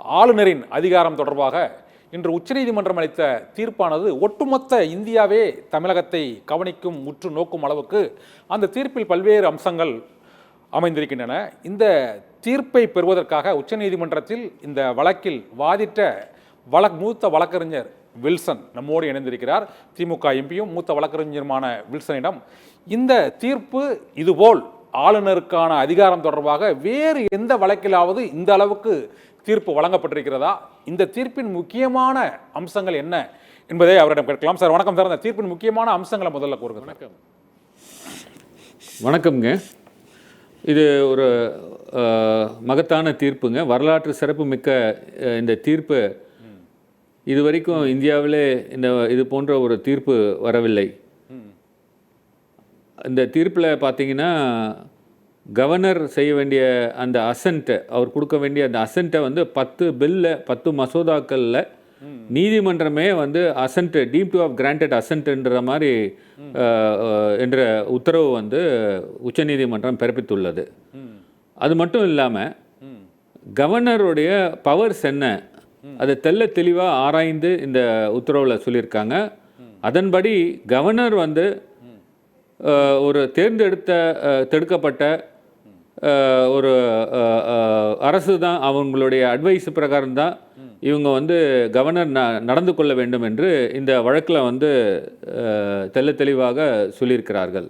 ஆளுநரின் அதிகாரம் தொடர்பாக இன்று உச்சநீதிமன்றம் அளித்த தீர்ப்பானது ஒட்டுமொத்த இந்தியாவே தமிழகத்தை கவனிக்கும் உற்று நோக்கும் அளவுக்கு அந்த தீர்ப்பில் பல்வேறு அம்சங்கள் அமைந்திருக்கின்றன. இந்த தீர்ப்பை பெறுவதற்காக உச்சநீதிமன்றத்தில் இந்த வழக்கில் வாதிட்ட மூத்த வழக்கறிஞர் வில்சன் நம்மோடு இணைந்திருக்கிறார். திமுக எம்பியும் மூத்த வழக்கறிஞருமான வில்சனிடம் இந்த தீர்ப்பு இதுபோல் ஆளுநருக்கான அதிகாரம் தொடர்பாக வேறு எந்த வழக்கிலாவது இந்த அளவுக்கு தீர்ப்பு வழங்கப்பட்டிருக்கிறதா, இந்த தீர்ப்பின் முக்கியமான அம்சங்கள் என்ன என்பதை அவரிடம் கேட்கலாம். சார் வணக்கம் சார். இந்த தீர்ப்பின் முக்கியமான அம்சங்களை முதல்ல கூறுங்க. வணக்கம். வணக்கம்ங்க. இது ஒரு மகத்தான தீர்ப்புங்க. வரலாற்று சிறப்பு மிக்க இந்த தீர்ப்பு இதுவரைக்கும் இந்தியாவிலே இது போன்ற ஒரு தீர்ப்பு வரவில்லை. இந்த தீர்ப்பில் பார்த்தீங்கன்னா கவர்னர் செய்ய வேண்டிய அந்த அசென்ட்டை, அவர் கொடுக்க வேண்டிய அந்த அசென்ட்டை 10 மசோதாக்களில் நீதிமன்றமே assent deemed to have granted அசென்ட்ன்ற மாதிரி என்ற உத்தரவு உச்சநீதிமன்றம் பிறப்பித்துள்ளது. அது மட்டும் இல்லாமல் கவர்னருடைய பவர்ஸ் என்ன அதை தெளிவாக ஆராய்ந்து இந்த உத்தரவில் சொல்லியிருக்காங்க. அதன்படி கவர்னர் ஒரு தேர்ந்தெடுக்கப்பட்ட ஒரு அரசு தான், அவங்களுடைய அட்வைஸ் பிரகாரம் தான் இவங்க கவர்னர் நடந்து கொள்ள வேண்டும் என்று இந்த வழக்கில் தெளிவாக சொல்லியிருக்கிறார்கள்.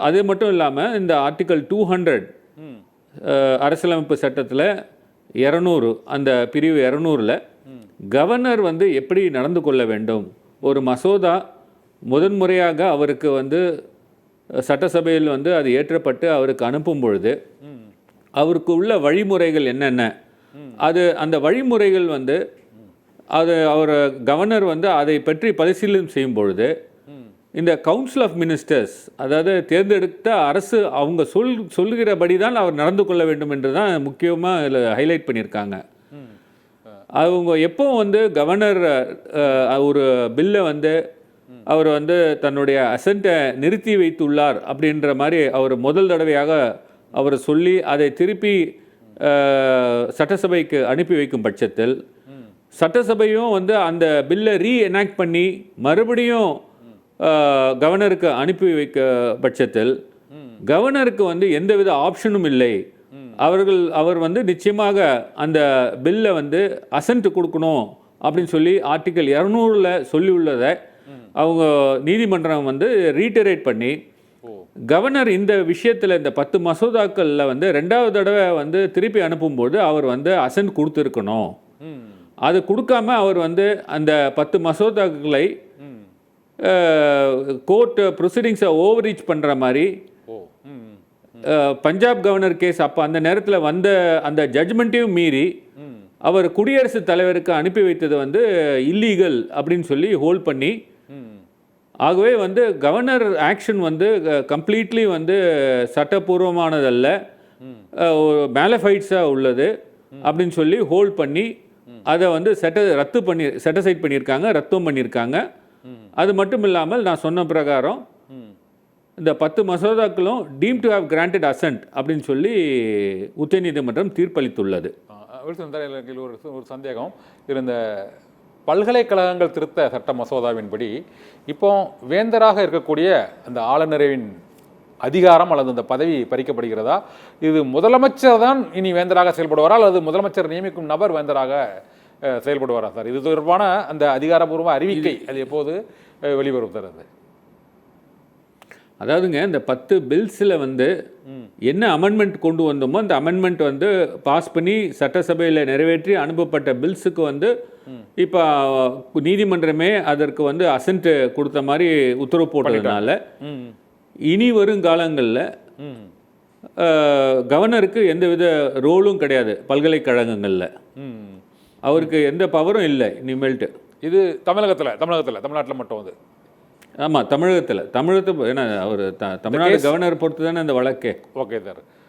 அது மட்டும் இல்லாமல் இந்த ஆர்டிக்கல் 200 அரசியலமைப்பு சட்டத்தில் 200 அந்த பிரிவு 200ல் கவர்னர் எப்படி நடந்து கொள்ள வேண்டும், ஒரு மசோதா முதன்முறையாக அவருக்கு சட்டசபையில் அது ஏற்றப்பட்டு அவருக்கு அனுப்பும் பொழுது அவருக்கு உள்ள வழிமுறைகள் என்னென்ன, அந்த வழிமுறைகள் அவர் கவர்னர் அதை பற்றி பரிசீலனை செய்யும் பொழுது இந்த கவுன்சில் ஆஃப் மினிஸ்டர்ஸ், அதாவது தேர்ந்தெடுத்த அரசு, அவங்க சொல்லுகிறபடி தான் அவர் நடந்து கொள்ள வேண்டும் என்று தான் முக்கியமாக இதில் ஹைலைட் பண்ணியிருக்காங்க. அவங்க எப்போ கவர்னர் ஒரு பில்லை அவர் தன்னுடைய அசென்ட்டை நிறுத்தி வைத்துள்ளார் அப்படின்ற மாதிரி அவர் முதல் தடவையாக அவர் சொல்லி அதை திருப்பி சட்டசபைக்கு அனுப்பி வைக்கும் பட்சத்தில் சட்டசபையும் அந்த பில்லை ரீஎனாக்ட் பண்ணி மறுபடியும் கவர்னருக்கு அனுப்பி வைக்க பட்சத்தில் கவர்னருக்கு எந்தவித ஆப்ஷனும் இல்லை. அவர் நிச்சயமாக அந்த பில்லை அசென்ட் கொடுக்கணும் அப்படின்னு சொல்லி ஆர்டிக்கல் 200ல் சொல்லி உள்ளதை அவங்க நீதிமன்றம் ரீட்டரேட் பண்ணி கவர்னர் இந்த விஷயத்தில் இந்த 10 மசோதாக்களில் ரெண்டாவது தடவை திருப்பி அனுப்பும்போது அவர் அசென்ட் கொடுத்துருக்கணும். அது கொடுக்காம அவர் அந்த 10 மசோதாக்களை கோர்ட் ப்ரொசீடிங்ஸை ஓவர் ரீச் பண்ணுற மாதிரி பஞ்சாப் கவர்னர் கேஸ் அப்போ அந்த நேரத்தில் அந்த ஜட்ஜ்மெண்ட்டையும் மீறி அவர் குடியரசுத் தலைவருக்கு அனுப்பி வைத்தது இல்லீகல் அப்படின்னு சொல்லி ஹோல்ட் பண்ணி, ஆகவே கவர்னர் ஆக்ஷன் கம்ப்ளீட்லி சட்டப்பூர்வமானதல்ல, மேலஃபைட்ஸாக உள்ளது அப்படின்னு சொல்லி ஹோல்ட் பண்ணி அதை செட்டசைட் பண்ணியிருக்காங்க, ரத்தும் பண்ணியிருக்காங்க. அது மட்டும் இல்லாமல் நான் சொன்ன பிரகாரம் இந்த 10 மசோதாக்களும் deemed to have granted assent அப்படின்னு சொல்லி உச்சநீதிமன்றம் தீர்ப்பளித்துள்ளது. ஒரு சந்தேகம் இருந்த பல்கலைக்கழகங்கள் திருத்த சட்ட மசோதாவின்படி இப்போ வேந்தராக இருக்கக்கூடிய அந்த ஆளுநரின் அதிகாரம் அல்லது அந்த பதவி பறிக்கப்படுகிறதா? இது முதலமைச்சர் தான் இனி வேந்தராக செயல்படுவாரா அல்லது முதலமைச்சர் நியமிக்கும் நபர் வேந்தராக செயல்படுவாரா சார்? இது தொடர்பான அந்த அதிகாரப்பூர்வ அறிவிக்கை அது எப்போது வெளிவரும் சார்? அது அதாவதுங்க, இந்த 10 பில்ஸில் என்ன அமெண்ட்மெண்ட் கொண்டு வந்தோமோ அந்த அமெண்ட்மெண்ட் பாஸ் பண்ணி சட்டசபையில் நிறைவேற்றி அனுப்பப்பட்ட பில்ஸுக்கு இப்போ நீதிமன்றமே அதற்கு அசென்ட் கொடுத்த மாதிரி உத்தரவு போட்டதுனால இனி வரும் காலங்களில் கவர்னருக்கு எந்தவித ரோலும் கிடையாது. பல்கலைக்கழகங்களில் அவருக்கு எந்த பவரும் இல்லை இனிமேல்ட்டு. இது தமிழ்நாட்டில் மட்டும் ஆமாம், தமிழகத்தில் ஏன்னா அவர் தமிழ்நாடு கவர்னர் பொறுத்து தானே அந்த வழக்கே. Okay sir.